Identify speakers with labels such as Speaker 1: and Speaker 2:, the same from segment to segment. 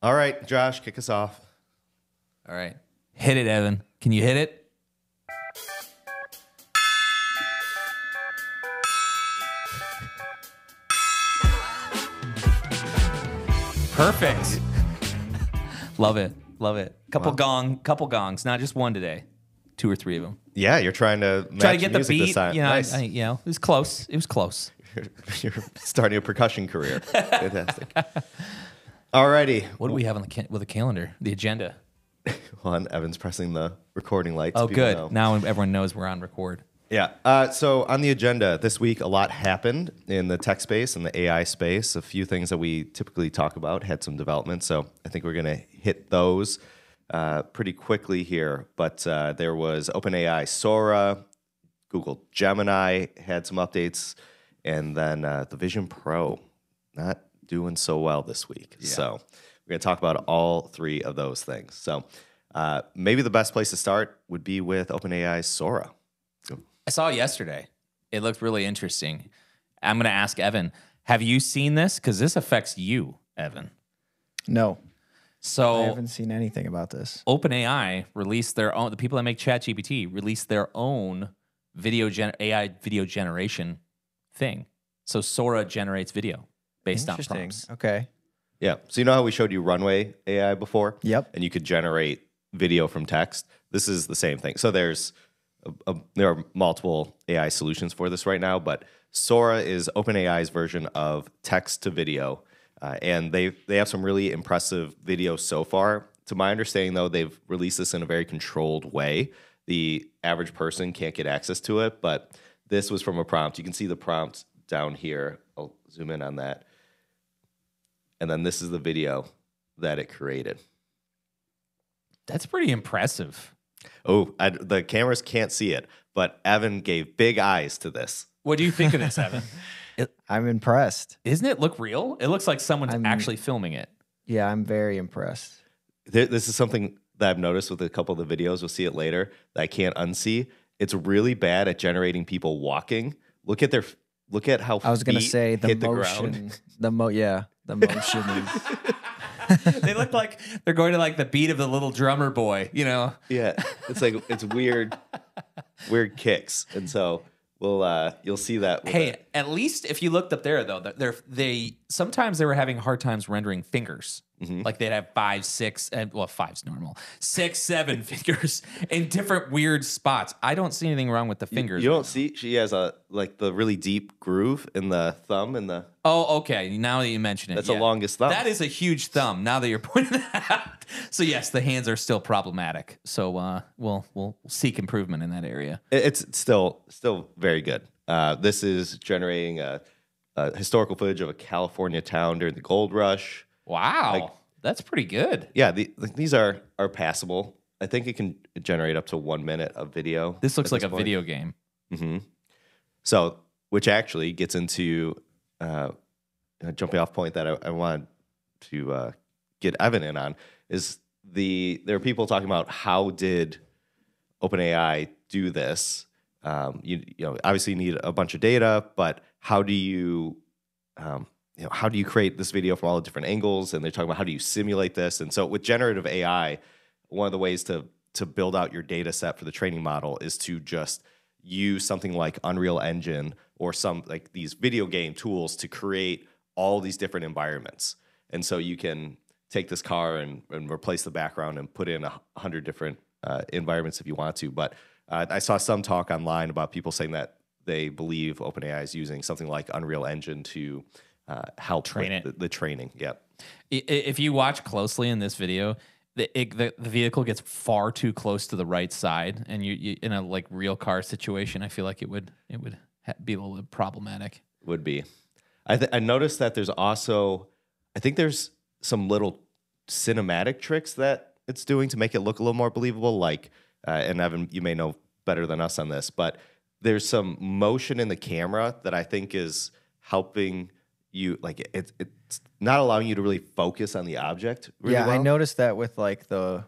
Speaker 1: All right, Josh, kick us off.
Speaker 2: All right. Hit it, Evan. Can you hit it? Perfect. Love it. Love it. Couple gongs, not just one today. 2 or 3 of them.
Speaker 1: Yeah, you're trying to
Speaker 2: Try to get the beat.
Speaker 1: this time.
Speaker 2: You know,
Speaker 1: Nice.
Speaker 2: it was close. It was close.
Speaker 1: You're starting a percussion career. Fantastic. Alrighty.
Speaker 2: What do we have on with the calendar? The agenda.
Speaker 1: Hold on, Evan's pressing the recording lights.
Speaker 2: Oh,
Speaker 1: People
Speaker 2: good.
Speaker 1: know.
Speaker 2: Now everyone knows we're on record.
Speaker 1: Yeah. So on the agenda this week, a lot happened in the tech space and the AI space. A few things that we typically talk about had some development. So I think we're going to hit those pretty quickly here. But there was OpenAI Sora, Google Gemini had some updates, and then the Vision Pro not doing so well this week. Yeah. So we're going to talk about all 3 of those things. So maybe the best place to start would be with OpenAI's Sora.
Speaker 2: I saw it yesterday. It looked really interesting. I'm going to ask Evan, have you seen this? Because this affects you, Evan.
Speaker 3: No.
Speaker 2: So
Speaker 3: I haven't seen anything about this.
Speaker 2: OpenAI released their own, the people that make ChatGPT released their own AI video generation thing. So Sora generates video based on prompts.
Speaker 3: Okay.
Speaker 1: Yeah. So you know how we showed you Runway AI before?
Speaker 3: Yep.
Speaker 1: And you could generate video from text? This is the same thing. So there are multiple AI solutions for this right now, but Sora is OpenAI's version of text to video. And they have some really impressive videos so far. To my understanding, though, they've released this in a very controlled way. The average person can't get access to it, but this was from a prompt. You can see the prompt down here. I'll zoom in on that. And then this is the video that it created.
Speaker 2: That's pretty impressive.
Speaker 1: Oh, the cameras can't see it, but Evan gave big eyes to this.
Speaker 2: What do you think of this, Evan?
Speaker 3: I'm impressed.
Speaker 2: Doesn't it look real? It looks like someone's actually filming it.
Speaker 3: Yeah, I'm very impressed.
Speaker 1: This is something that I've noticed with a couple of the videos. We'll see it later that I can't unsee. It's really bad at generating people walking. Look at how
Speaker 3: I was going to say the
Speaker 1: hit
Speaker 3: motion. The motion.
Speaker 2: They look like they're going to like the beat of the little drummer boy, you know?
Speaker 1: Yeah, it's weird kicks, and so you'll see that.
Speaker 2: Hey, at least if you looked up there though, they sometimes they were having hard times rendering fingers. Mm-hmm. Like they'd have 5, 6, and well, 5's normal, 6, 7 fingers in different weird spots. I don't see anything wrong with the fingers.
Speaker 1: You don't see she has the really deep groove in the thumb and the.
Speaker 2: Oh, okay. Now that you mention it,
Speaker 1: that's the longest thumb.
Speaker 2: That is a huge thumb. Now that you're pointing that out, so yes, the hands are still problematic. So we'll seek improvement in that area.
Speaker 1: It's still very good. This is generating a historical footage of a California town during the gold rush.
Speaker 2: Wow, that's pretty good.
Speaker 1: Yeah, these are passable. I think it can generate up to 1 minute of video.
Speaker 2: This looks like a video game.
Speaker 1: Mm-hmm. So, which actually gets into a jumping off point that I wanted to get Evan in on is there are people talking about how did OpenAI do this. You obviously need a bunch of data, but how do you create this video from all the different angles? And they're talking about how do you simulate this? And so with generative AI, one of the ways to build out your data set for the training model is to just use something like Unreal Engine or some like these video game tools to create all these different environments. And so you can take this car and replace the background and put in 100 different environments if you want to. But I saw some talk online about people saying that they believe OpenAI is using something like Unreal Engine to help
Speaker 2: train it.
Speaker 1: The training. Yep.
Speaker 2: If you watch closely in this video, the vehicle gets far too close to the right side, and you in a like real car situation, I feel like it would be a little bit problematic.
Speaker 1: Would be. I noticed that there's also, I think there's some little cinematic tricks that it's doing to make it look a little more believable. Like, and Evan, you may know better than us on this, but there's some motion in the camera that I think is helping you. Like, it's not allowing you to really focus on the object. Really well.
Speaker 3: I noticed that with like the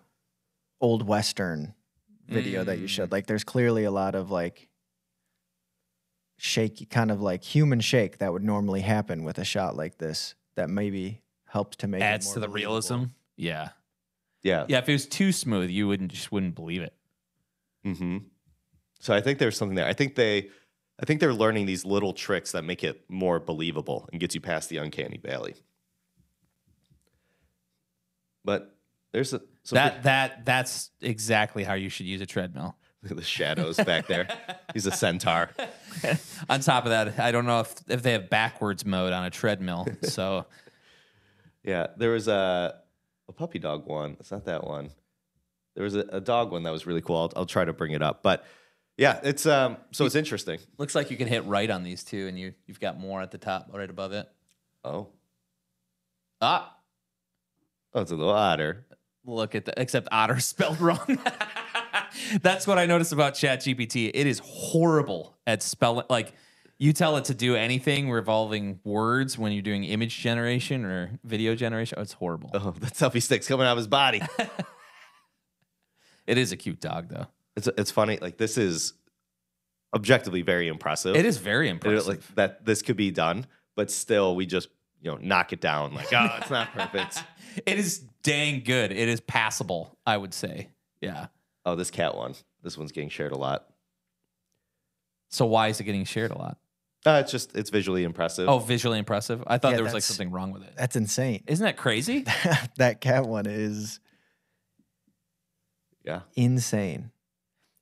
Speaker 3: old Western video that you showed. Like, there's clearly a lot of like shaky, kind of like human shake that would normally happen with a shot like this. That maybe helps to make
Speaker 2: adds
Speaker 3: it more
Speaker 2: to the
Speaker 3: believable.
Speaker 2: realism. Yeah.
Speaker 1: Yeah.
Speaker 2: Yeah. If it was too smooth, you wouldn't believe it.
Speaker 1: Mm-hmm. So I think there's something there. I think they're learning these little tricks that make it more believable and gets you past the uncanny valley. But there's
Speaker 2: that's exactly how you should use a treadmill.
Speaker 1: the shadows back there. He's a centaur.
Speaker 2: On top of that, I don't know if they have backwards mode on a treadmill. So
Speaker 1: Yeah, there was a puppy dog one. It's not that one. There was a dog one that was really cool. I'll try to bring it up. But yeah, it's so it's interesting.
Speaker 2: looks like you can hit right on these two, and you've got more at the top, right above it.
Speaker 1: Oh, it's a little otter.
Speaker 2: Look at that. Except otter spelled wrong. That's what I noticed about ChatGPT. It is horrible at spelling. Like, you tell it to do anything revolving words when you're doing image generation or video generation. Oh, it's horrible.
Speaker 1: Oh, that selfie stick's coming out of his body.
Speaker 2: It is a cute dog, though.
Speaker 1: It's funny. Like, this is objectively very impressive.
Speaker 2: It is very impressive.
Speaker 1: Like, that this could be done, but still we just knock it down. Like, oh, it's not perfect.
Speaker 2: It is dang good. It is passable, I would say. Yeah.
Speaker 1: Oh, this cat one. This one's getting shared a lot.
Speaker 2: So why is it getting shared a lot?
Speaker 1: It's visually impressive.
Speaker 2: Oh, visually impressive. I thought
Speaker 3: Yeah,
Speaker 2: there was like something wrong with it.
Speaker 3: That's insane.
Speaker 2: Isn't that crazy?
Speaker 3: That cat one is insane.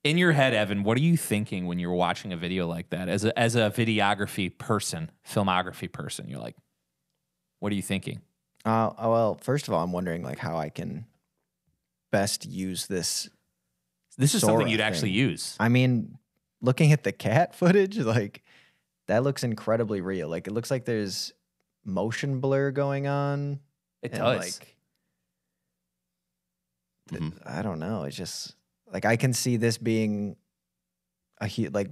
Speaker 2: In your head, Evan, what are you thinking when you're watching a video like that? As a videography person, filmography person, you're like, what are you thinking?
Speaker 3: Well, first of all, I'm wondering like how I can best use this.
Speaker 2: This is
Speaker 3: Sora
Speaker 2: something you'd
Speaker 3: thing.
Speaker 2: actually use.
Speaker 3: I mean, looking at the cat footage, like that looks incredibly real. Like it looks like there's motion blur going on.
Speaker 2: It
Speaker 3: and,
Speaker 2: does.
Speaker 3: Like, I don't know. It's just like I can see this being like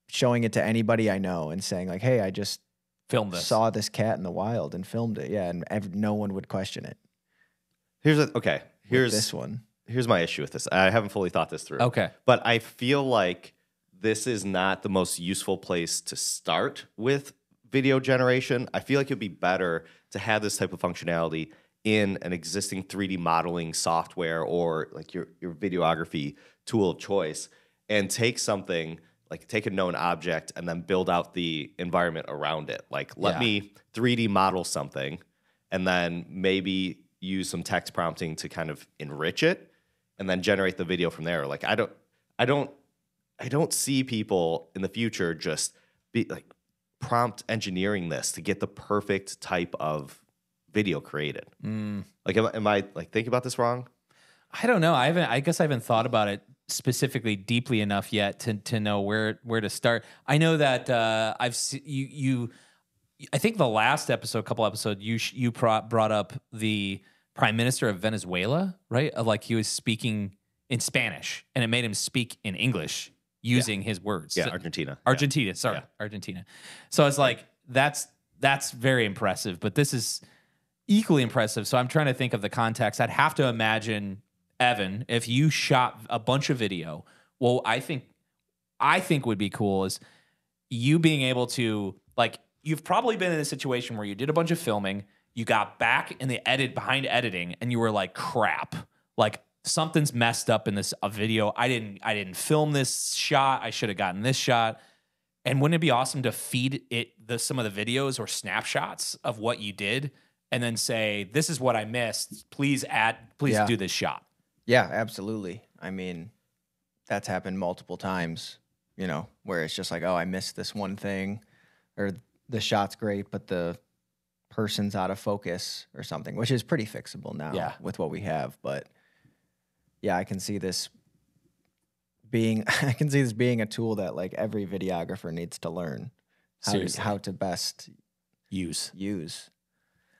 Speaker 3: showing it to anybody I know and saying like, "Hey, I just
Speaker 2: Film this.
Speaker 3: saw this cat in the wild and filmed it." Yeah, and no one would question it.
Speaker 1: Here's
Speaker 3: With this one.
Speaker 1: Here's my issue with this. I haven't fully thought this through.
Speaker 2: Okay.
Speaker 1: But I feel like this is not the most useful place to start with video generation. I feel like it'd be better to have this type of functionality in an existing 3D modeling software or like your videography tool of choice and take something like take a known object and then build out the environment around it. Like let me 3D model something and then maybe use some text prompting to kind of enrich it and then generate the video from there. Like I don't see people in the future just be like prompt engineering this to get the perfect type of video created. Like am I like thinking about this wrong?
Speaker 2: I don't know. I guess I haven't thought about it specifically deeply enough yet to know where to start. I know that I've you I think the last couple episodes you brought up the Prime Minister of Venezuela, right? Like he was speaking in Spanish and it made him speak in English using his words.
Speaker 1: Yeah, Argentina.
Speaker 2: Sorry, Argentina. So it's like that's very impressive, but this is equally impressive. So I'm trying to think of the context. I'd have to imagine, Evan, if you shot a bunch of video, well, I think would be cool is you being able to, like, you've probably been in a situation where you did a bunch of filming, you got back in the behind editing, and you were like, crap, like something's messed up in this video. I didn't film this shot. I should have gotten this shot. And wouldn't it be awesome to feed it some of the videos or snapshots of what you did and then say, this is what I missed. Please do this shot.
Speaker 3: Yeah, absolutely. I mean, that's happened multiple times, where it's just like, oh, I missed this one thing or the shot's great, but the person's out of focus or something, which is pretty fixable now with what we have. But yeah, I can see this being a tool that like every videographer needs to learn how to best use.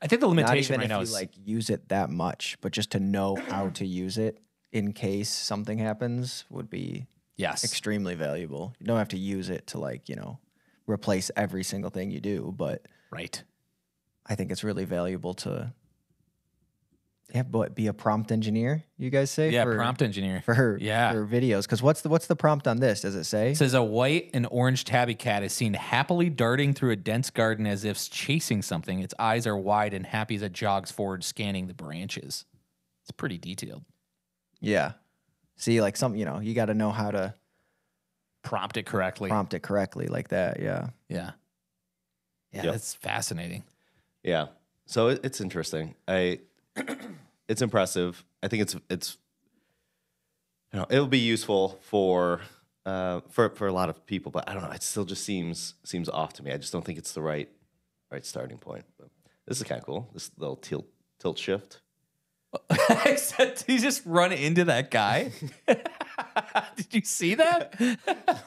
Speaker 2: I think the limitation
Speaker 3: Not even
Speaker 2: right now
Speaker 3: if
Speaker 2: is
Speaker 3: you like use it that much, but just to know how to use it in case something happens would be extremely valuable. You don't have to use it to like, replace every single thing you do, but
Speaker 2: right.
Speaker 3: I think it's really valuable to be a prompt engineer, you guys say?
Speaker 2: Yeah, prompt engineer.
Speaker 3: For videos. Because what's the prompt on this? Does it say?
Speaker 2: It says a white and orange tabby cat is seen happily darting through a dense garden as if chasing something. Its eyes are wide and happy as it jogs forward, scanning the branches. It's pretty detailed.
Speaker 3: Yeah. See, like you got to know how to
Speaker 2: Prompt it correctly.
Speaker 3: like that. Yeah.
Speaker 2: Yeah. Yeah,
Speaker 1: Yep.
Speaker 2: that's fascinating.
Speaker 1: Yeah. So it's interesting. It's impressive. I think it's it'll be useful for a lot of people, but I don't know. It still just seems off to me. I just don't think it's the right starting point. But this is kind of cool. This little tilt shift.
Speaker 2: Except he just run into that guy. Did you see that?
Speaker 1: No,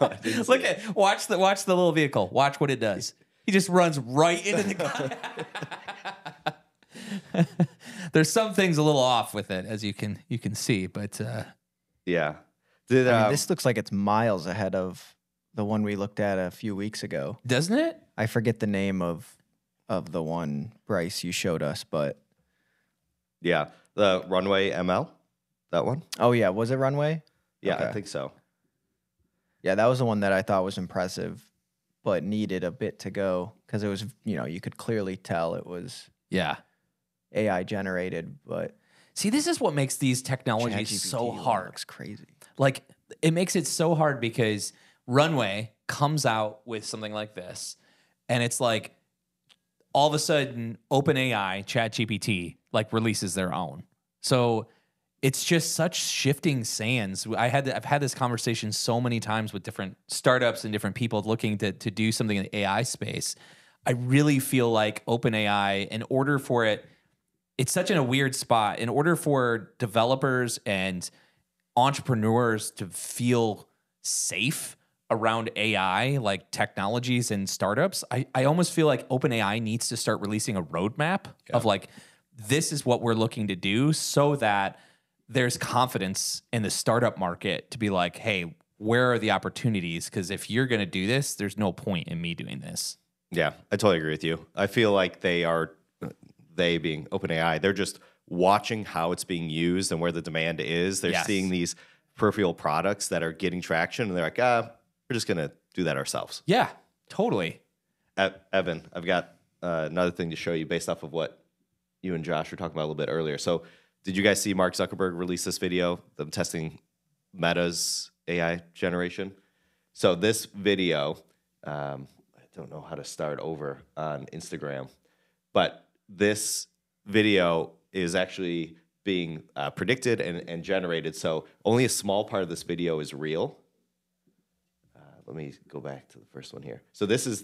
Speaker 1: I didn't see
Speaker 2: Look
Speaker 1: it.
Speaker 2: at watch the little vehicle. Watch what it does. He just runs right into the guy. There's some things a little off with it, as you can see, but
Speaker 1: Yeah.
Speaker 3: This looks like it's miles ahead of the one we looked at a few weeks ago.
Speaker 2: doesn't it?
Speaker 3: I forget the name of the one, Bryce, you showed us, but
Speaker 1: Yeah, the runway ML, that one.
Speaker 3: oh yeah, was it Runway?
Speaker 1: Yeah, I
Speaker 3: Okay.
Speaker 1: think so.
Speaker 3: Yeah, that was the one that I thought was impressive, but needed a bit to go because it was, you could clearly tell it was
Speaker 2: Yeah.
Speaker 3: AI generated, but
Speaker 2: See, this is what makes these technologies
Speaker 3: ChatGPT
Speaker 2: so
Speaker 3: one
Speaker 2: hard.
Speaker 3: looks crazy.
Speaker 2: Like, it makes it so hard because Runway comes out with something like this, and it's like all of a sudden OpenAI, ChatGPT, like releases their own. So it's just such shifting sands. I've had this conversation so many times with different startups and different people looking to do something in the AI space. I really feel like OpenAI, in order for it's such in a weird spot. In order for developers and entrepreneurs to feel safe around AI, like technologies and startups, I almost feel like OpenAI needs to start releasing a roadmap of like, this is what we're looking to do so that there's confidence in the startup market to be like, hey, where are the opportunities? Because if you're going to do this, there's no point in me doing this.
Speaker 1: Yeah, I totally agree with you. I feel like they being OpenAI, they're just watching how it's being used and where the demand is. They're
Speaker 2: Yes.
Speaker 1: seeing these peripheral products that are getting traction, and they're like, we're just going to do that ourselves.
Speaker 2: Yeah, totally.
Speaker 1: Evan, I've got another thing to show you based off of what you and Josh were talking about a little bit earlier. So did you guys see Mark Zuckerberg release this video, them testing Meta's AI generation? So this video, I don't know how to start over on Instagram, but this video is actually being predicted and generated. So only a small part of this video is real. Let me go back to the first one here. So this is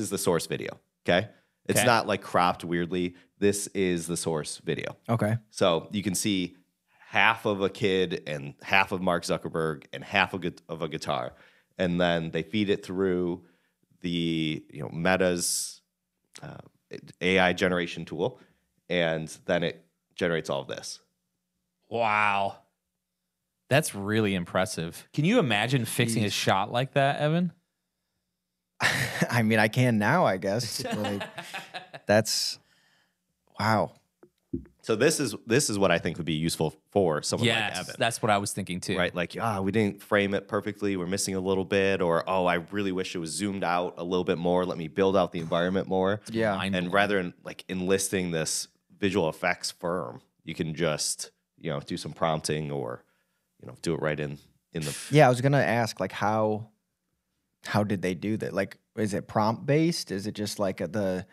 Speaker 1: the source video, okay? It's
Speaker 2: Okay.
Speaker 1: not like cropped weirdly. This is the source video.
Speaker 3: Okay.
Speaker 1: So you can see half of a kid and half of Mark Zuckerberg and half of a guitar. And then they feed it through the Meta's AI generation tool, and then it generates all of this.
Speaker 2: Wow. That's really impressive. Can you imagine fixing a shot like that, Evan?
Speaker 3: I mean, I can now, I guess. Like, that's wow.
Speaker 1: So this is what I think would be useful for someone like
Speaker 2: Yes,
Speaker 1: Evan.
Speaker 2: that's what I was thinking too.
Speaker 1: Right, like, we didn't frame it perfectly. We're missing a little bit, or, I really wish it was zoomed out a little bit more. Let me build out the environment more.
Speaker 3: Yeah.
Speaker 2: Mind-blowing.
Speaker 1: And rather than like enlisting this visual effects firm, you can just, do some prompting or, do it right in the.
Speaker 3: Yeah, I was gonna ask, like, how did they do that? Like, is it prompt based? Is it just like the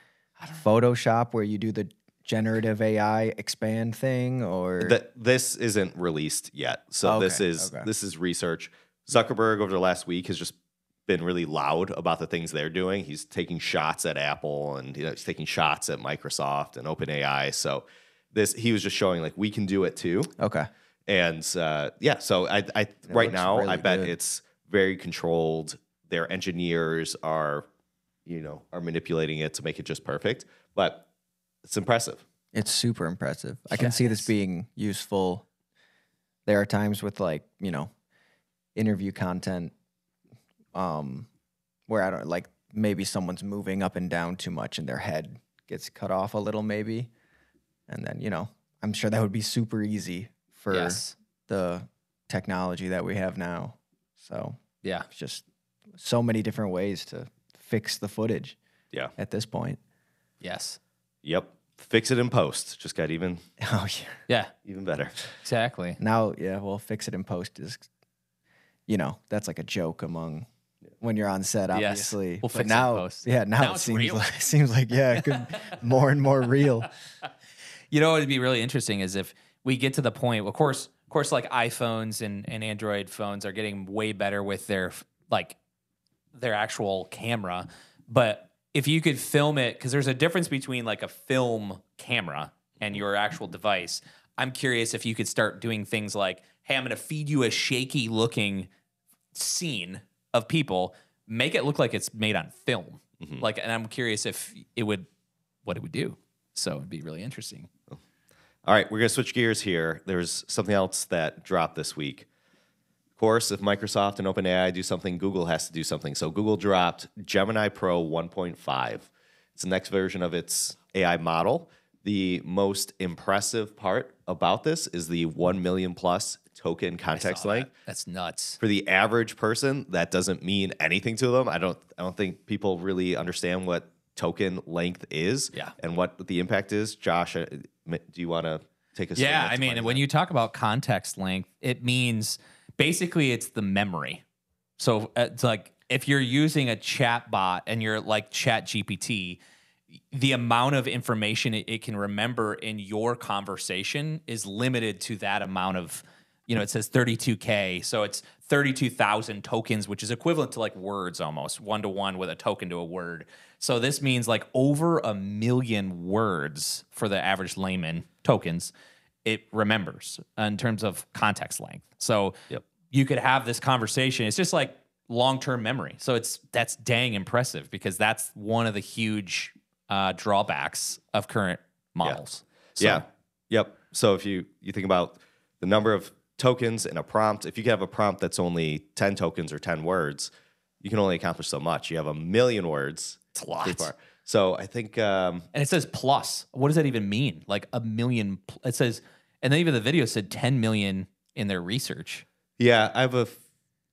Speaker 3: Photoshop where you do the generative AI expand thing, or
Speaker 1: This isn't released yet. So
Speaker 3: Okay,
Speaker 1: this is research. Zuckerberg over the last week has just been really loud about the things they're doing. He's taking shots at Apple, and he's taking shots at Microsoft and OpenAI. So he was just showing like, we can do it too.
Speaker 3: okay?
Speaker 1: And so I right
Speaker 3: looks
Speaker 1: now,
Speaker 3: really
Speaker 1: I bet
Speaker 3: good.
Speaker 1: it's very controlled. Their engineers are manipulating it to make it just perfect, but it's impressive.
Speaker 3: It's super impressive. I can see this
Speaker 2: Yes.
Speaker 3: being useful. There are times with, like, interview content where I don't like, maybe someone's moving up and down too much and their head gets cut off a little maybe. And then, I'm sure that would be super easy for
Speaker 2: Yes.
Speaker 3: the technology that we have now. So
Speaker 2: Yeah.
Speaker 3: it's just so many different ways to fix the footage
Speaker 1: Yeah.
Speaker 3: at this point.
Speaker 2: Yes.
Speaker 1: Yep. fix it in post. Just got even
Speaker 3: Oh yeah.
Speaker 1: even better.
Speaker 2: Exactly.
Speaker 3: Now, yeah, well, fix it in post is, that's like a joke among when you're on set,
Speaker 2: Yes.
Speaker 3: obviously.
Speaker 2: We'll
Speaker 3: But
Speaker 2: fix it in
Speaker 3: now,
Speaker 2: post.
Speaker 3: yeah, now it
Speaker 2: it's
Speaker 3: seems
Speaker 2: real.
Speaker 3: like it could more and more real.
Speaker 2: You know what would be really interesting is if we get to the point, of course, like iPhones and Android phones are getting way better with their actual camera. But if you could film it, because there's a difference between like a film camera and your actual device. I'm curious if you could start doing things like, hey, I'm going to feed you a shaky looking scene of people, make it look like it's made on film. And I'm curious if what it would do. So it'd be really interesting.
Speaker 1: All right, we're going to switch gears here. There's something else that dropped this week. Of course, if Microsoft and OpenAI do something, Google has to do something. So Google dropped Gemini Pro 1.5. It's the next version of its AI model. The most impressive part about this is the 1 million plus token context length.
Speaker 2: That's nuts.
Speaker 1: For the average person, that doesn't mean anything to them. I don't think people really understand what token length is and what the impact is. Josh, do you want to take us?
Speaker 2: Yeah, I mean, when you talk about context length, it means basically it's the memory. So it's like if you're using a chat bot and you're like Chat GPT, the amount of information it can remember in your conversation is limited to that amount of, it says 32K. So it's 32,000 tokens, which is equivalent to like words almost, 1-to-1 with a token to a word. So this means like over 1 million words for the average layman tokens it remembers in terms of context length. So you could have this conversation. It's just like long-term memory. So that's dang impressive because that's one of the huge drawbacks of current models. So,
Speaker 1: Yep. So if you think about the number of tokens in a prompt, if you have a prompt that's only 10 tokens or 10 words, you can only accomplish so much. You have 1 million words.
Speaker 2: It's a lot.
Speaker 1: So I think...
Speaker 2: and it says plus. What does that even mean? Like 1 million... It says... And then even the video said 10 million in their research.
Speaker 1: Yeah,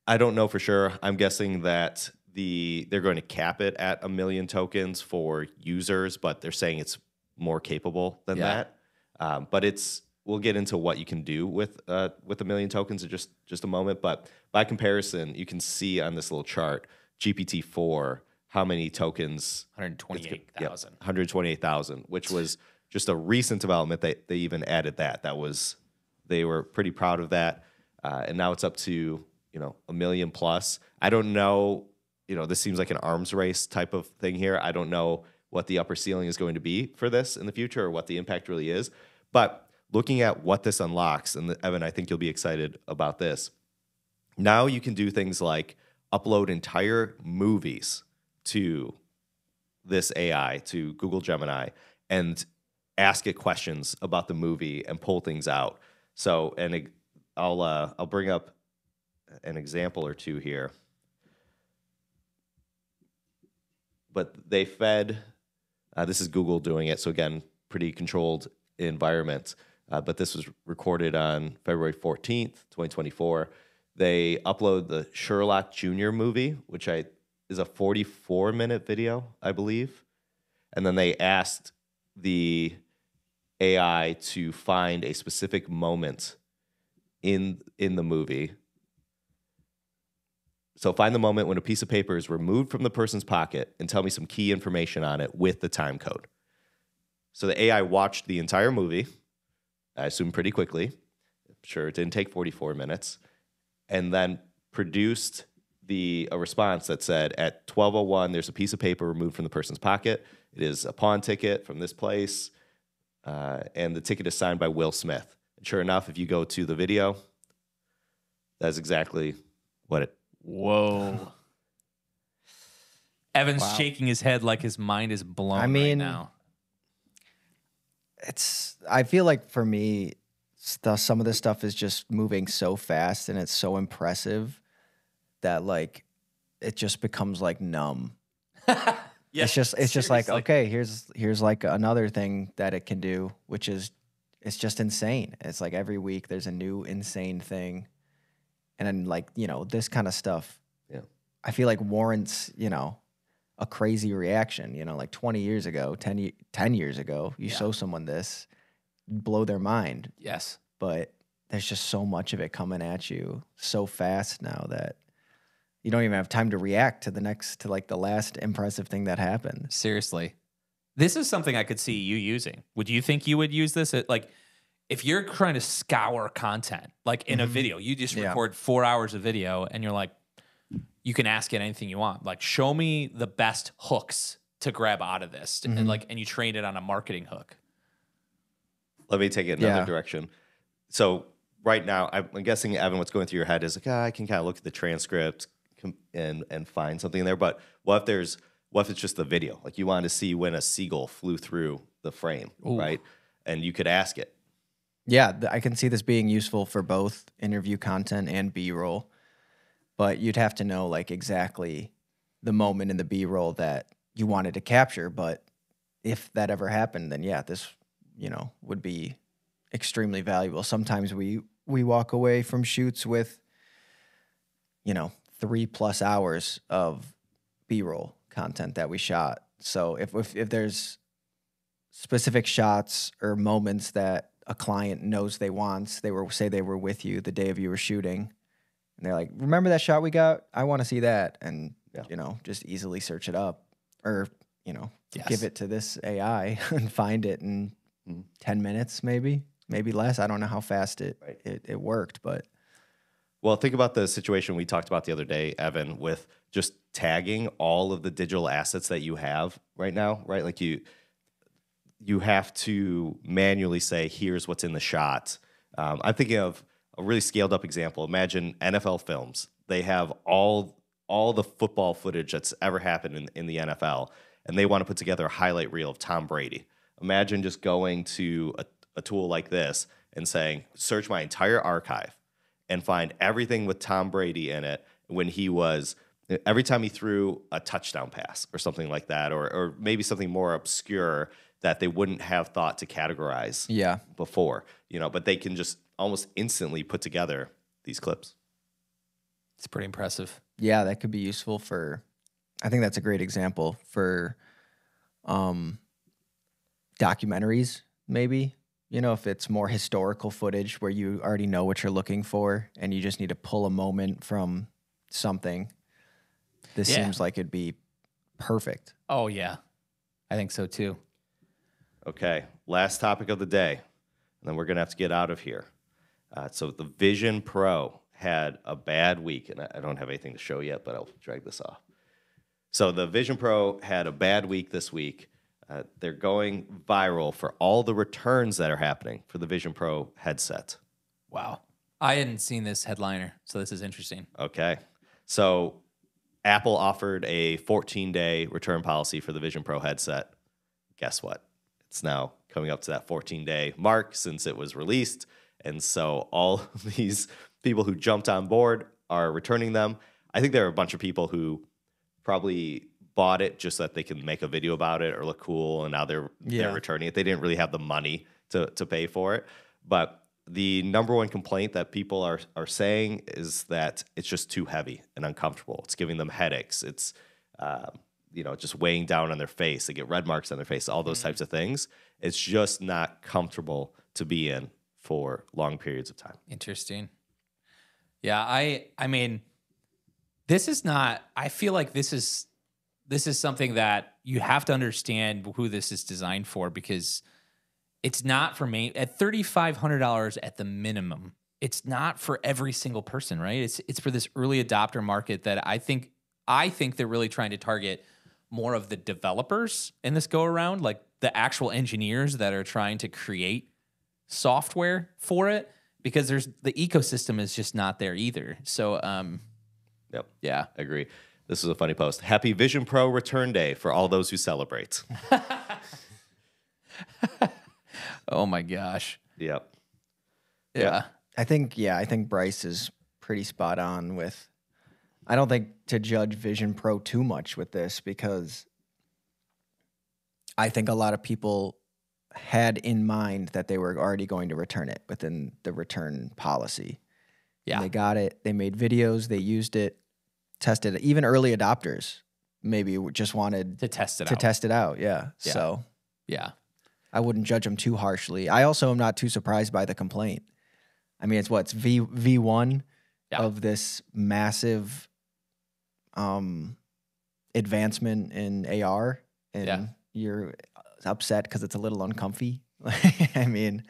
Speaker 1: I don't know for sure. I'm guessing that they're going to cap it at 1 million tokens for users, but they're saying it's more capable than that. But we'll get into what you can do with 1 million tokens in just a moment. But by comparison, you can see on this little chart, GPT-4, how many tokens?
Speaker 2: 128,000.
Speaker 1: 128,000, which was just a recent development. They even added that. They were pretty proud of that. And now it's up to 1 million plus. I don't know, this seems like an arms race type of thing here. I don't know what the upper ceiling is going to be for this in the future or what the impact really is. But looking at what this unlocks, and Evan, I think you'll be excited about this. Now you can do things like upload entire movies to this AI, to Google Gemini, and ask it questions about the movie and pull things out. So, and I'll bring up an example or two here. But they fed, this is Google doing it, so again, pretty controlled environment. But this was recorded on February 14th, 2024. They upload the Sherlock Jr. movie, which is a 44-minute video, I believe. And then they asked the AI to find a specific moment in the movie. So find the moment when a piece of paper is removed from the person's pocket and tell me some key information on it with the time code. So the AI watched the entire movie, I assume pretty quickly. I'm sure it didn't take 44 minutes. And then produced a response that said, at 12:01, there's a piece of paper removed from the person's pocket. It is a pawn ticket from this place. And the ticket is signed by Will Smith. And sure enough, if you go to the video, that's exactly what it...
Speaker 2: Whoa. Evan's shaking his head like his mind is blown right now.
Speaker 3: I feel like for me, some of this stuff is just moving so fast and it's so impressive that like it just becomes like numb. It's just like, okay, here's like another thing that it can do, which is it's just insane. It's like every week there's a new insane thing. And then like, this kind of stuff, I feel like warrants, a crazy reaction. You know, like 20 years ago, 10 years ago, you show someone this, blow their mind.
Speaker 2: Yes.
Speaker 3: But there's just so much of it coming at you so fast now that you don't even have time to react to the last impressive thing that happened.
Speaker 2: Seriously. This is something I could see you using. Would you think you would use this at, like, if you're trying to scour content, like in a video, you just record 4 hours of video and you're like, you can ask it anything you want. Like, show me the best hooks to grab out of this. And you train it on a marketing hook.
Speaker 1: Let me take it another direction. So right now, I'm guessing, Evan, what's going through your head is like, I can kind of look at the transcript and find something there. But what if it's just the video? Like, you wanted to see when a seagull flew through the frame, right? And you could ask it.
Speaker 3: Yeah, I can see this being useful for both interview content and B-roll, but you'd have to know like exactly the moment in the B-roll that you wanted to capture. But if that ever happened, then this, would be extremely valuable. Sometimes we walk away from shoots with, 3+ hours of B-roll content that we shot. So if there's specific shots or moments that a client knows they want, they were with you the day of you were shooting, and they're like, remember that shot we got? I want to see that. And, just easily search it up or, give it to this AI and find it in 10 minutes, maybe less. I don't know how fast it worked, but.
Speaker 1: Well, think about the situation we talked about the other day, Evan, with just tagging all of the digital assets that you have right now, right? Like you have to manually say, here's what's in the shot. I'm thinking of a really scaled up example. Imagine NFL films. They have all the football footage that's ever happened in the NFL, and they want to put together a highlight reel of Tom Brady. Imagine just going to a tool like this and saying, search my entire archive and find everything with Tom Brady in it when every time he threw a touchdown pass or something like that, or maybe something more obscure that they wouldn't have thought to categorize before, but they can just almost instantly put together these clips.
Speaker 2: It's pretty impressive.
Speaker 3: Yeah, that could be useful I think that's a great example for documentaries, maybe. If it's more historical footage where you already know what you're looking for and you just need to pull a moment from something, this seems like it'd be perfect.
Speaker 2: Oh, yeah. I think so, too.
Speaker 1: Okay, last topic of the day, and then we're going to have to get out of here. So the Vision Pro had a bad week, and I don't have anything to show yet, but I'll drag this off. So the Vision Pro had a bad week this week. They're going viral for all the returns that are happening for the Vision Pro headset.
Speaker 2: Wow. I hadn't seen this headliner, so this is interesting.
Speaker 1: Okay. So Apple offered a 14-day return policy for the Vision Pro headset. Guess what? It's now coming up to that 14-day mark since it was released. And so all of these people who jumped on board are returning them. I think there are a bunch of people who probably bought it just so that they can make a video about it or look cool, and now they're returning it. They didn't really have the money to pay for it. But the number one complaint that people are saying is that it's just too heavy and uncomfortable. It's giving them headaches. It's just weighing down on their face. They get red marks on their face, all those types of things. It's just not comfortable to be in for long periods of time.
Speaker 2: Interesting. Yeah, I mean, this is not, I feel like this is something that you have to understand who this is designed for, because it's not for me at $3,500 at the minimum. It's not for every single person, right? It's for this early adopter market that I think they're really trying to target more of the developers in this go around, like the actual engineers that are trying to create software for it, because the ecosystem is just not there either. So,
Speaker 1: Yep.
Speaker 2: Yeah,
Speaker 1: I agree. This is a funny post. Happy Vision Pro Return Day for all those who celebrate.
Speaker 2: Oh my gosh.
Speaker 1: Yep.
Speaker 2: Yeah.
Speaker 3: I think Bryce is pretty spot on with, I don't think to judge Vision Pro too much with this, because I think a lot of people had in mind that they were already going to return it within the return policy.
Speaker 2: Yeah.
Speaker 3: And they got it. They made videos. They used it, tested it. Even early adopters maybe just wanted
Speaker 2: to test it
Speaker 3: to
Speaker 2: out.
Speaker 3: test it out. Yeah.
Speaker 2: Yeah.
Speaker 3: So
Speaker 2: Yeah.
Speaker 3: I wouldn't judge them too harshly. I also am not too surprised by the complaint. I mean, it's V1
Speaker 2: Yeah.
Speaker 3: of this massive advancement in AR, and you're upset because it's a little uncomfy. I mean,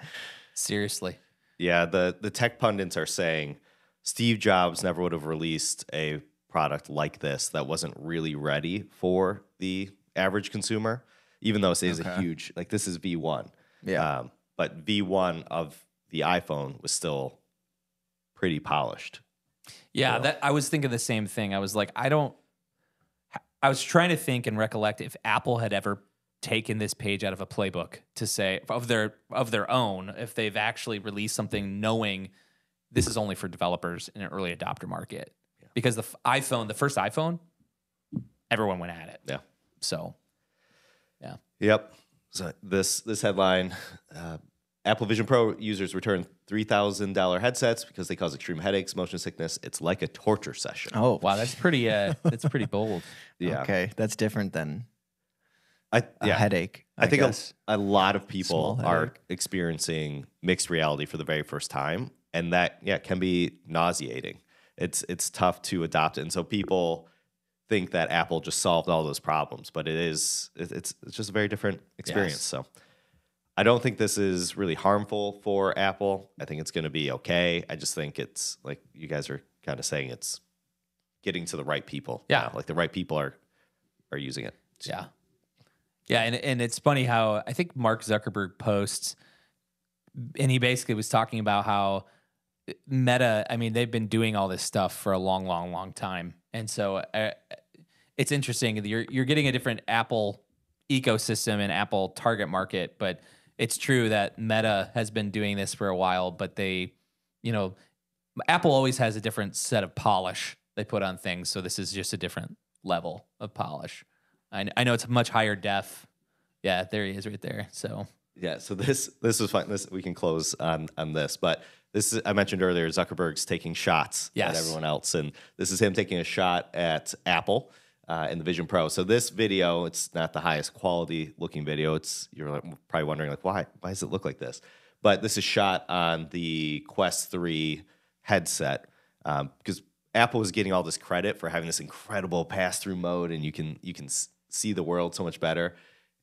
Speaker 2: Seriously.
Speaker 1: Yeah, the tech pundits are saying Steve Jobs never would have released a product like this that wasn't really ready for the average consumer, even though it is a huge, like this is V1.
Speaker 3: Yeah.
Speaker 1: But V1 of the iPhone was still pretty polished.
Speaker 2: Yeah,
Speaker 1: So-
Speaker 2: that I was thinking the same thing. I was like, I was trying to think and recollect if Apple had ever taken this page out of a playbook to say of their own, if they've actually released something knowing this is only for developers in an early adopter market. Yeah. Because the first iPhone, everyone went at it.
Speaker 1: Yeah.
Speaker 2: So, yeah.
Speaker 1: Yep. So this headline, Apple Vision Pro users return $3,000 headsets because they cause extreme headaches, motion sickness. It's like a torture session.
Speaker 3: Oh,
Speaker 2: Wow, that's pretty bold.
Speaker 1: Yeah.
Speaker 3: Okay, that's different than
Speaker 1: a
Speaker 3: headache.
Speaker 1: I think
Speaker 3: guess.
Speaker 1: a lot of people
Speaker 3: Small
Speaker 1: are
Speaker 3: headache.
Speaker 1: experiencing mixed reality for the very first time, and that can be nauseating. It's tough to adopt it, and so people think that Apple just solved all those problems, but it's just a very different experience.
Speaker 2: Yes.
Speaker 1: So I don't think this is really harmful for Apple. I think it's going to be okay. I just think it's like you guys are kind of saying, it's getting to the right people.
Speaker 2: Yeah.
Speaker 1: now. Like the right people are using it.
Speaker 2: Yeah. Yeah, and it's funny how I think Mark Zuckerberg posts, and he basically was talking about how Meta, I mean, they've been doing all this stuff for a long, long, long time. And so it's interesting. You're getting a different Apple ecosystem and Apple target market, but it's true that Meta has been doing this for a while, but they, Apple always has a different set of polish they put on things. So this is just a different level of polish. I know it's a much higher def. Yeah, there he is right there. So
Speaker 1: yeah, so this was fun. This we can close on this, but this is, I mentioned earlier, Zuckerberg's taking shots at everyone else, and this is him taking a shot at Apple in the Vision Pro. So this video, it's not the highest quality looking video. You're probably wondering why does it look like this? But this is shot on the Quest 3 headset because Apple is getting all this credit for having this incredible pass-through mode, and you can see the world so much better.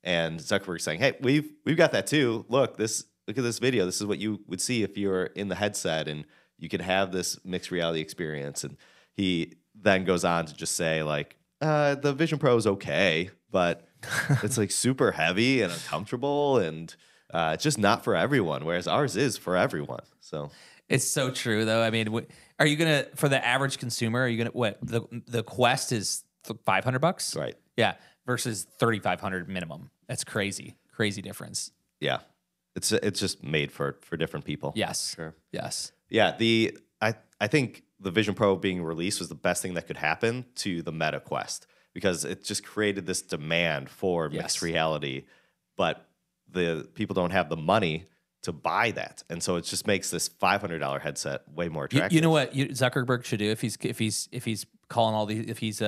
Speaker 1: And Zuckerberg's saying, "Hey, we've got that too. Look at this video. This is what you would see if you were in the headset, and you can have this mixed reality experience." And he then goes on to just say, like, the Vision Pro is okay, but it's like super heavy and uncomfortable, and it's just not for everyone. Whereas ours is for everyone. So
Speaker 2: it's so true, though. I mean, are you gonna, for the average consumer, are you gonna, what the Quest is $500,
Speaker 1: right?
Speaker 2: Yeah, versus $3,500 minimum. That's crazy difference.
Speaker 1: Yeah, it's just made for different people.
Speaker 2: Yes,
Speaker 1: Sure.
Speaker 2: Yes.
Speaker 1: Yeah, I think the Vision Pro being released was the best thing that could happen to the Meta Quest, because it just created this demand for mixed reality, but the people don't have the money to buy that, and so it just makes this $500 headset way more attractive.
Speaker 2: You know what Zuckerberg should do if he's calling all these, if he's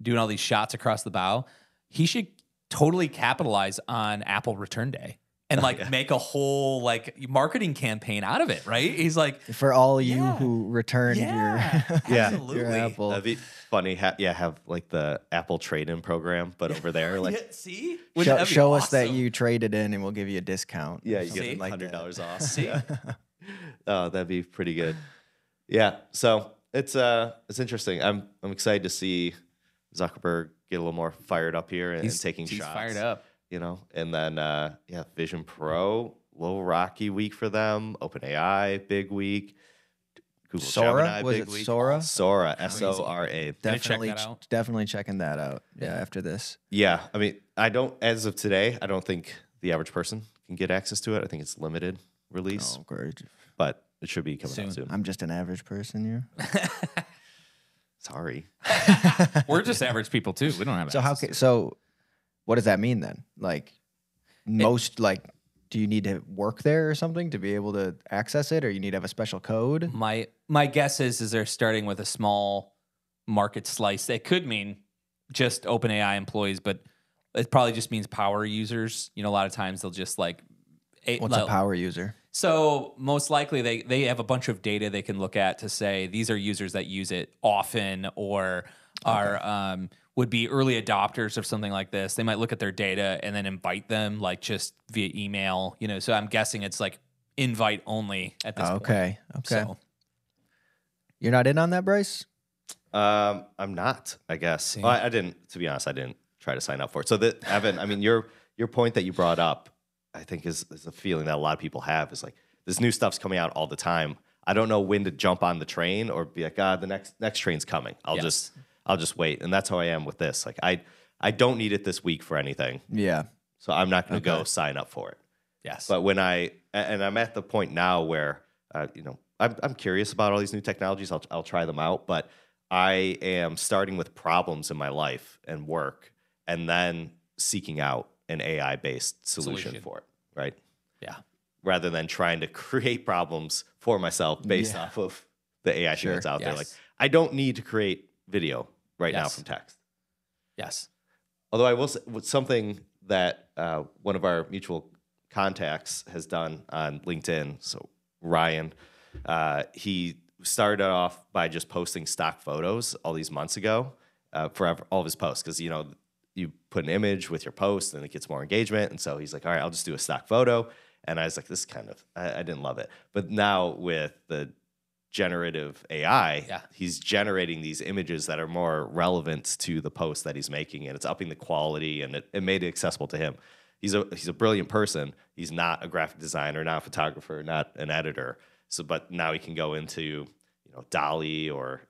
Speaker 2: doing all these shots across the bow, he should totally capitalize on Apple Return Day and make a whole marketing campaign out of it, right? He's like,
Speaker 3: for all you who returned your
Speaker 2: absolutely.
Speaker 3: your Apple.
Speaker 1: That'd be funny. Have like the Apple trade-in program, but over there, like
Speaker 2: see,
Speaker 3: show us that you traded in, and we'll give you a discount.
Speaker 1: Yeah, you
Speaker 3: something
Speaker 1: get
Speaker 3: like
Speaker 1: $100 off.
Speaker 2: See,
Speaker 1: Oh, that'd be pretty good. Yeah, so it's interesting. I'm excited to see Zuckerberg get a little more fired up here and taking
Speaker 2: he's
Speaker 1: shots.
Speaker 2: fired up.
Speaker 1: And then Vision Pro, little rocky week for them. OpenAI, big week. Google
Speaker 3: Sora?
Speaker 1: Gemini,
Speaker 3: Was
Speaker 1: big
Speaker 3: it
Speaker 1: week.
Speaker 3: Sora?
Speaker 1: Sora, Sora.
Speaker 3: Definitely,
Speaker 2: check that out?
Speaker 3: definitely checking that out. Yeah, after this.
Speaker 1: Yeah, I mean, as of today, I don't think the average person can get access to it. I think it's limited release,
Speaker 3: Oh, great.
Speaker 1: but it should be coming out soon.
Speaker 3: I'm just an average person here.
Speaker 1: Sorry.
Speaker 2: We're just average people too. We don't have access to it.
Speaker 3: So what does that mean then? Do you need to work there or something to be able to access it, or you need to have a special code?
Speaker 2: My guess is they're starting with a small market slice. That could mean just OpenAI employees, but it probably just means power users. You know, a lot of times they'll just like
Speaker 3: What's a power user?
Speaker 2: So most likely they have a bunch of data they can look at to say these are users that use it often or are would be early adopters of something like this. They might look at their data and then invite them like just via email, you know. So I'm guessing it's like invite only at this point.
Speaker 3: Okay.
Speaker 2: So,
Speaker 3: You're not in on that, Bryce?
Speaker 1: I'm not, I guess. Well, I didn't, to be honest, I didn't try to sign up for it. So that, Evan, I mean, your point that you brought up, I think is a feeling that a lot of people have is like, this new stuff's coming out all the time. I don't know when to jump on the train or be like, God, the next train's coming. I'll just wait. And that's how I am with this. Like I don't need it this week for anything.
Speaker 3: Yeah.
Speaker 1: So I'm not going to go sign up for it.
Speaker 2: yes.
Speaker 1: But when I'm at the point now where, I'm curious about all these new technologies. I'll try them out, but I am starting with problems in my life and work and then seeking out an AI-based solution for it, right?
Speaker 2: Yeah.
Speaker 1: Rather than trying to create problems for myself based off of the AI thing that's out there. Like, I don't need to create video right now from text.
Speaker 2: Yes.
Speaker 1: Although I will say something that one of our mutual contacts has done on LinkedIn. So Ryan, he started off by just posting stock photos all these months ago for all of his posts because, you put an image with your post and it gets more engagement. And so he's like, all right, I'll just do a stock photo. And I was like, this kind of, I didn't love it. But now with the generative AI, he's generating these images that are more relevant to the post that he's making. And it's upping the quality and it made it accessible to him. He's a brilliant person. He's not a graphic designer, not a photographer, not an editor. So, but now he can go into Dolly or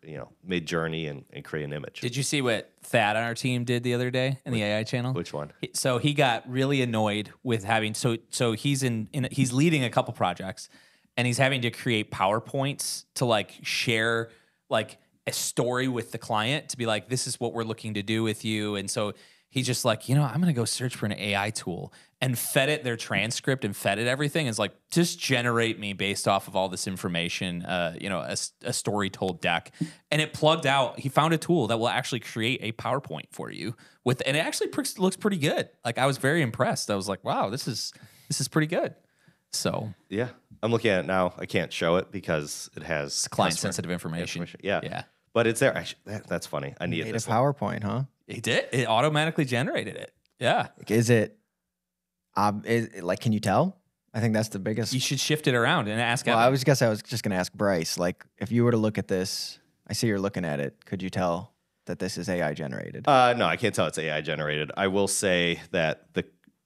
Speaker 1: Mid-Journey and create an image.
Speaker 2: Did you see what Thad on our team did the other day in the AI channel?
Speaker 1: Which one?
Speaker 2: So he got really annoyed with having so he's he's leading a couple projects and he's having to create PowerPoints to like share like a story with the client to be like, this is what we're looking to do with you. And so he's just like, I'm going to go search for an AI tool and fed it their transcript and fed it everything. It's like, just generate me based off of all this information, a story told deck. And it plugged out. He found a tool that will actually create a PowerPoint for you and it actually looks pretty good. Like I was very impressed. I was like, wow, this is pretty good. So
Speaker 1: yeah, I'm looking at it now. I can't show it because it has
Speaker 2: client sensitive information.
Speaker 1: Yeah. But it's there. Actually, that's funny. I needed this
Speaker 3: a PowerPoint, huh?
Speaker 2: He did. It automatically generated it. Yeah.
Speaker 3: Is it like, can you tell? I think that's the biggest.
Speaker 2: You should shift it around and ask.
Speaker 3: Well, I was just going to ask Bryce, like, if you were to look at this, I see you're looking at it. Could you tell that this is AI generated?
Speaker 1: No, I can't tell it's AI generated. I will say that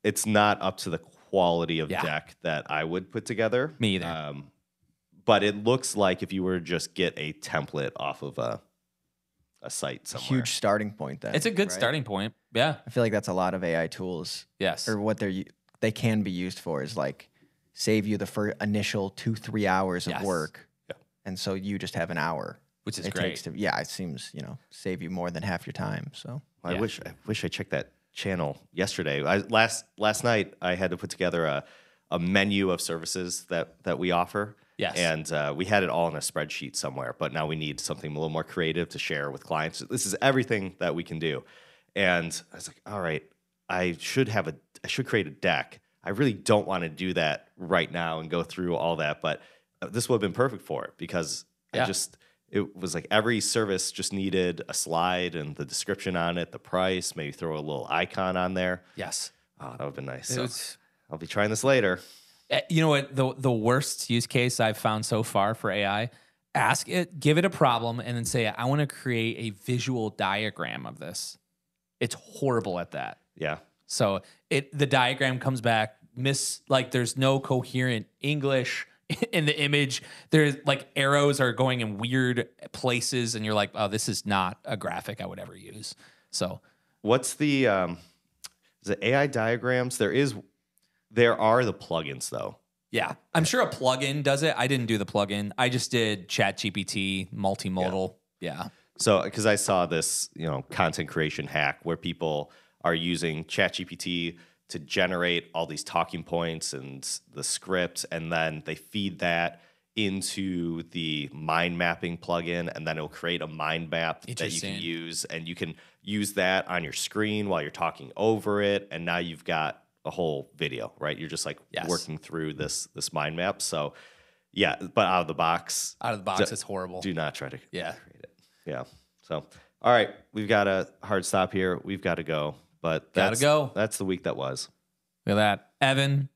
Speaker 1: it's not up to the quality of deck that I would put together.
Speaker 2: Me either.
Speaker 1: But it looks like if you were to just get a template off of a site somewhere.
Speaker 3: Huge starting point then.
Speaker 2: It's a good starting point. Yeah.
Speaker 3: I feel like that's a lot of AI tools.
Speaker 2: Yes.
Speaker 3: Or what they can be used for is like save you the initial 2-3 hours of work.
Speaker 1: Yeah.
Speaker 3: And so you just have an hour.
Speaker 2: Which is
Speaker 3: it
Speaker 2: great.
Speaker 3: Takes it seems, save you more than half your time. So
Speaker 1: I wish I checked that channel yesterday. Last night I had to put together a menu of services that we offer.
Speaker 2: Yes.
Speaker 1: And we had it all in a spreadsheet somewhere, but now we need something a little more creative to share with clients. This is everything that we can do. And I was like, all right, I should create a deck. I really don't want to do that right now and go through all that, but this would have been perfect for it because it was like every service just needed a slide and the description on it, the price, maybe throw a little icon on there.
Speaker 2: Yes.
Speaker 1: Oh, that would have been nice. So I'll be trying this later.
Speaker 2: You know what? The worst use case I've found so far for AI, give it a problem and then say, I want to create a visual diagram of this. It's horrible at that.
Speaker 1: Yeah.
Speaker 2: So the diagram comes back, there's no coherent English in the image. There's like arrows are going in weird places and you're like, oh, this is not a graphic I would ever use. So
Speaker 1: what's the AI diagrams? There are the plugins though.
Speaker 2: Yeah. I'm sure a plugin does it. I didn't do the plugin. I just did ChatGPT multimodal. Yeah.
Speaker 1: So, because I saw this, content creation hack where people are using ChatGPT to generate all these talking points and the scripts, and then they feed that into the mind mapping plugin, and then it'll create a mind map that you can use, and you can use that on your screen while you're talking over it, and now you've got a whole video, right? You're just like working through this mind map. So yeah, but out of the box,
Speaker 2: it's horrible.
Speaker 1: Do not try to create it. Yeah. So all right, we've got a hard stop here. We've got to go, but that's the week that was.
Speaker 2: Look at that, Evan.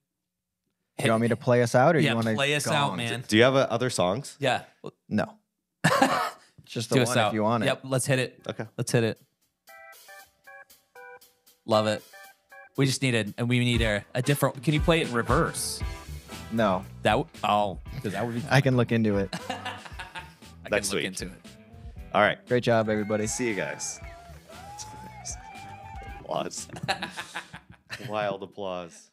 Speaker 3: You want me to play us out, or you want to
Speaker 2: play us out, man?
Speaker 1: Do you have other songs?
Speaker 2: Yeah.
Speaker 3: No. Just the one if you want it.
Speaker 2: Yep, let's hit it.
Speaker 1: Okay.
Speaker 2: Let's hit it. Love it. We just need a different. Can you play it in reverse?
Speaker 3: No.
Speaker 2: Because that would be.
Speaker 3: I can look into it.
Speaker 1: Next week.
Speaker 2: Into it.
Speaker 1: All right.
Speaker 3: Great job, everybody.
Speaker 1: See you guys. Applause. Wild applause.